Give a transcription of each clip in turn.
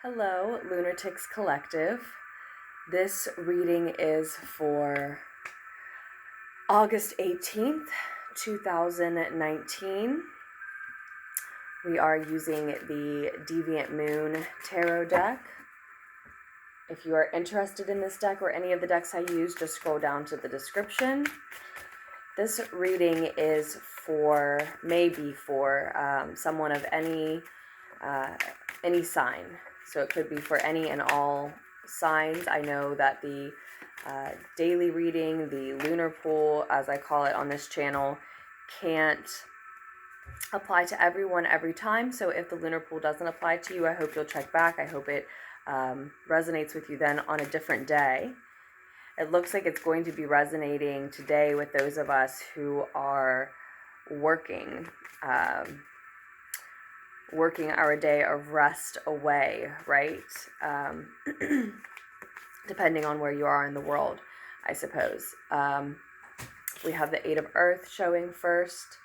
Hello, Lunartics Collective. This reading is for August 18th, 2019. We are using the Deviant Moon Tarot deck. If you are interested in this deck or any of the decks I use, just scroll down to the description. This reading is maybe for someone of any sign. So it could be for any and all signs. I know that the daily reading, the lunar pool, as I call it on this channel, can't apply to everyone every time. So if the lunar pool doesn't apply to you, I hope you'll check back. I hope it resonates with you then on a different day. It looks like it's going to be resonating today with those of us who are working our day of rest away, right? Depending on where you are in the world, I suppose. We have the Eight of Earth showing first,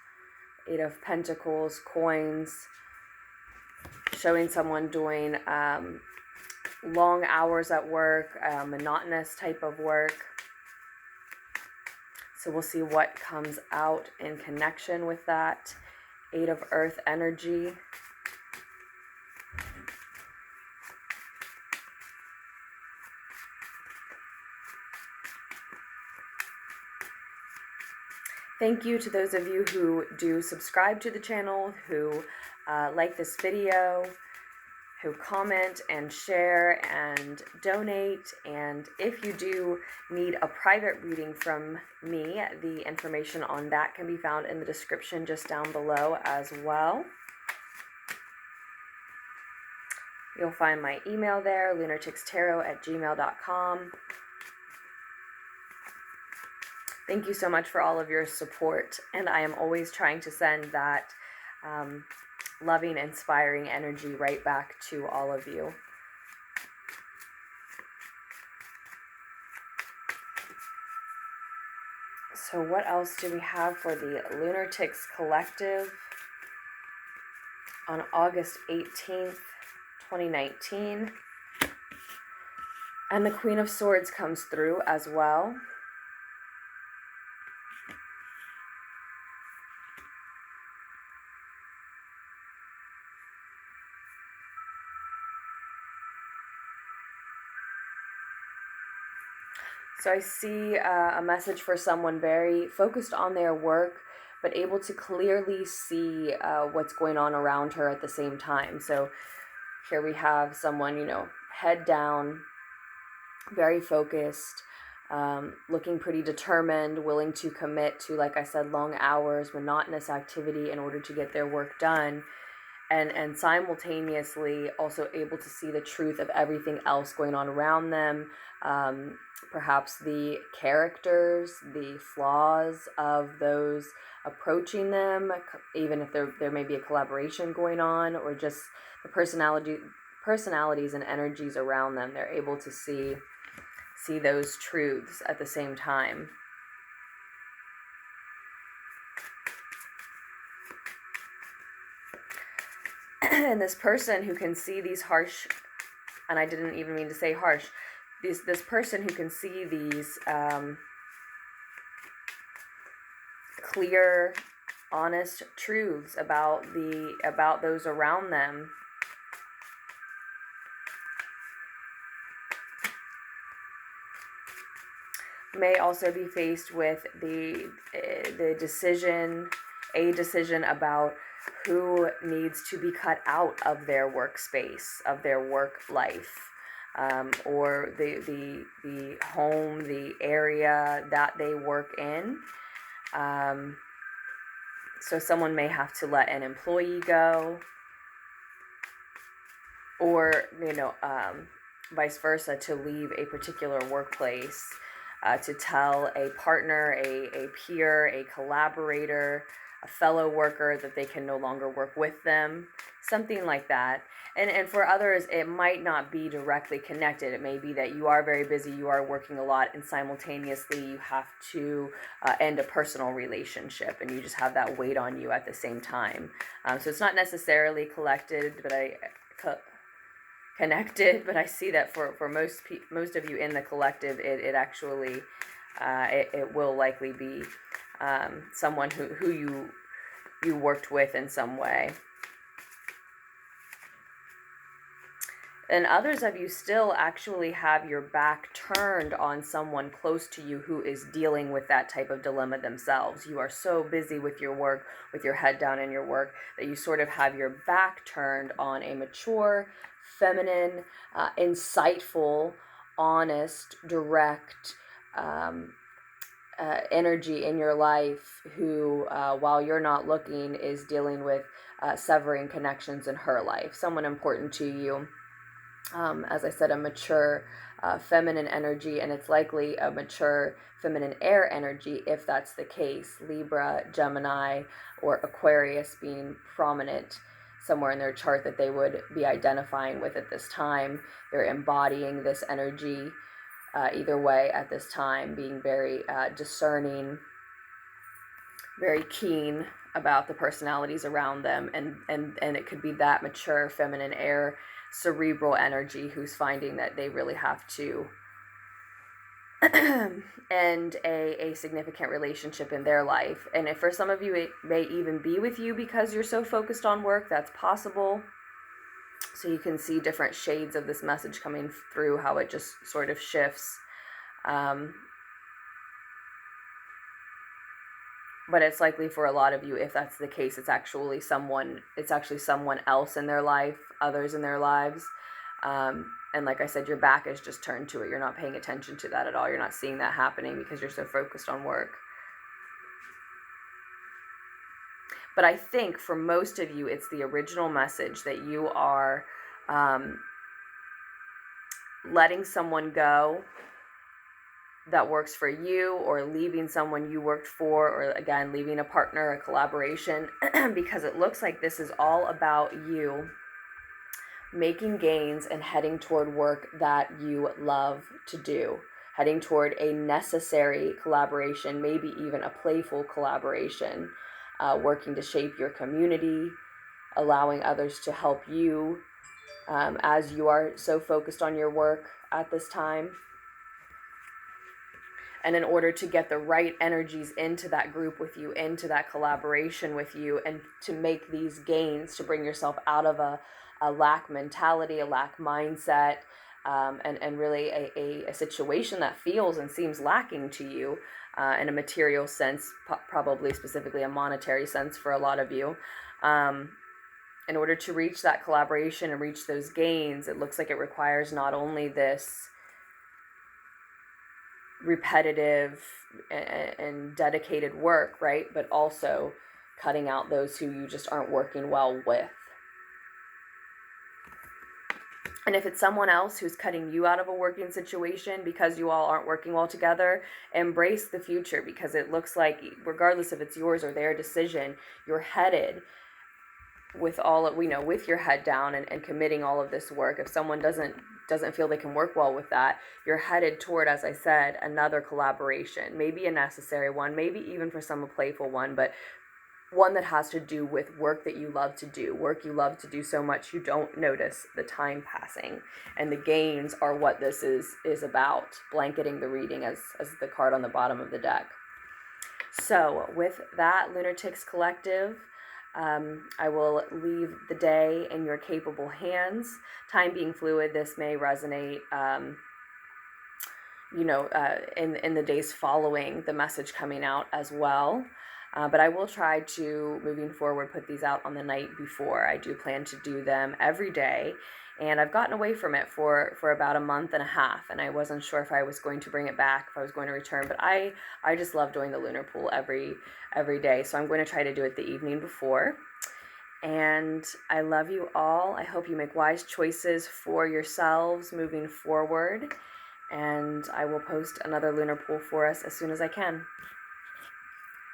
Eight of Pentacles, coins, showing someone doing long hours at work, monotonous type of work. So we'll see what comes out in connection with that. Eight of Earth energy. Thank you to those of you who do subscribe to the channel, who like this video, who comment and share and donate. And if you do need a private reading from me, the information on that can be found in the description just down below as well. You'll find my email there, LunarticksTarot@gmail.com. Thank you so much for all of your support, and I am always trying to send that loving, inspiring energy right back to all of you. So what else do we have for the Lunartics Collective on August 18th, 2019? And the Queen of Swords comes through as well. So I see a message for someone very focused on their work, but able to clearly see what's going on around her at the same time. So here we have someone, head down, very focused, looking pretty determined, willing to commit to, like I said, long hours, monotonous activity in order to get their work done. And simultaneously also able to see the truth of everything else going on around them, perhaps the characters, the flaws of those approaching them, even if there may be a collaboration going on, or just the personalities and energies around them. They're able to see those truths at the same time. And this person who can see these harsh, and I didn't even mean to say harsh, this person who can see these clear, honest truths about those around them, may also be faced with the decision about who needs to be cut out of their workspace, of their work life, or the home, the area that they work in. So someone may have to let an employee go, or vice versa, to leave a particular workplace, to tell a partner, a peer, a collaborator, a fellow worker that they can no longer work with them, something like that. And for others, it might not be directly connected. It may be that you are very busy, you are working a lot, and simultaneously you have to end a personal relationship, and you just have that weight on you at the same time. So it's not necessarily connected, but connected, but I see that for most of you in the collective, it actually it will likely be someone who you worked with in some way. And others of you still actually have your back turned on someone close to you who is dealing with that type of dilemma themselves. You are so busy with your work, with your head down in your work, that you sort of have your back turned on a mature, feminine, insightful, honest, direct energy in your life who, while you're not looking, is dealing with severing connections in her life. Someone important to you. As I said, a mature feminine energy, and it's likely a mature feminine air energy if that's the case. Libra, Gemini, or Aquarius being prominent somewhere in their chart that they would be identifying with at this time. They're embodying this energy either way at this time, being very discerning, very keen about the personalities around them, and it could be that mature feminine air cerebral energy who's finding that they really have to end a significant relationship in their life. And if for some of you it may even be with you because you're so focused on work, that's possible. So you can see different shades of this message coming through, how it just sort of shifts. But it's likely for a lot of you, if that's the case, it's actually someone else in their life, others in their lives. And like I said, your back is just turned to it. You're not paying attention to that at all. You're not seeing that happening because you're so focused on work. But I think for most of you, it's the original message that you are letting someone go that works for you, or leaving someone you worked for, or again, leaving a partner, a collaboration, because it looks like this is all about you making gains and heading toward work that you love to do, heading toward a necessary collaboration, maybe even a playful collaboration, working to shape your community, allowing others to help you as you are so focused on your work at this time. And in order to get the right energies into that group with you, into that collaboration with you, and to make these gains, to bring yourself out of a lack mentality, a lack mindset, and really a situation that feels and seems lacking to you in a material sense, probably specifically a monetary sense for a lot of you. In order to reach that collaboration and reach those gains, it looks like it requires not only this repetitive and dedicated work, right, but also cutting out those who you just aren't working well with. And if it's someone else who's cutting you out of a working situation because you all aren't working well together, embrace the future, because it looks like, regardless if it's yours or their decision, you're headed with all of, with your head down and committing all of this work. If someone doesn't feel they can work well with that, you're headed toward, as I said, another collaboration, maybe a necessary one, maybe even for some a playful one, but one that has to do with work that you love to do, work you love to do so much you don't notice the time passing. And the gains are what this is about, blanketing the reading as the card on the bottom of the deck. So with that, Lunartics Collective, I will leave the day in your capable hands. Time being fluid, this may resonate, in the days following the message coming out as well. But I will try to, moving forward, put these out on the night before. I do plan to do them every day. And I've gotten away from it for about a month and a half, and I wasn't sure if I was going to bring it back, if I was going to return, but I just love doing the lunar pool every day, so I'm going to try to do it the evening before. And I love you all. I hope you make wise choices for yourselves moving forward, and I will post another lunar pool for us as soon as I can.